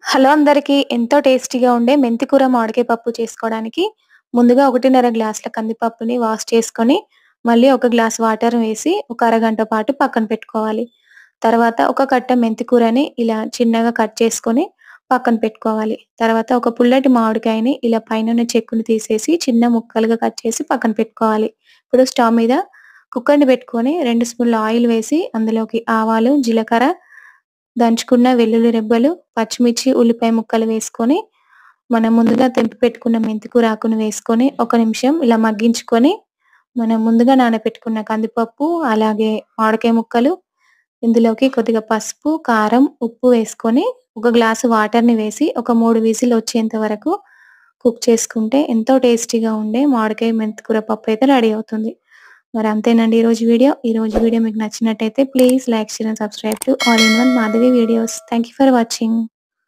Hello అందరికి ఎంతో టేస్టీగా ఉండే మెంతికూర మామిడికాయ పప్పు చేసుకోవడానికి ముందుగా 1.5 గ్లాసుల కందిపప్పుని వాష్ చేసుకొని మళ్ళీ ఒక గ్లాస్ వాటర్ వేసి ఒక అరగంట పాటు పక్కన పెట్టుకోవాలి. తర్వాత ఒక కట్ట మెంతికూరని ఇలా చిన్నగా కట్ చేసుకొని పక్కన పెట్టుకోవాలి. తర్వాత ఒక పుల్లటి మామిడికాయని ఇలా పైనున్న చెక్కుని తీసేసి చిన్న ముక్కలుగా కట్ చేసి పక్కన పెట్టుకోవాలి. ఇప్పుడు స్టవ్ మీద కుక్కర్‌ని పెట్టుకొని 2 స్పూన్ల ఆయిల్ వేసి అందులోకి ఆవాలు, జీలకర్ర, దంచుకున్న వెల్లుల్లి రెబ్బలు, పచ్చిమిర్చి, ఉల్లిపాయ ముక్కలు వేసుకొని, మనం ముందుగా తెంపి పెట్టుకున్న మెంతికూర ఆకును వేసుకొని, ఒక నిమిషం ఇలా మగ్గించుకొని, మనం ముందుగా నానబెట్టుకున్న కందిపప్పు, అలాగే మామిడికాయ ముక్కలు, ఇందులోకి కొద్దిగా పసుపు, కారం, ఉప్పు వేసుకొని, ఒక గ్లాసు వాటర్‌ని వేసి, ఒక 3 విజిల్ వచ్చేంత వరకు కుక్ చేసుకుంటే ఎంతో టేస్టీగా ఉండే మామిడికాయ మెంతికూర పప్పు అయితే రెడీ అవుతుంది. మరి అంతేనండి ఈ రోజు వీడియో మీకు నచ్చినట్టయితే please like, share and subscribe to all in one Madhavi videos. Thank you for watching.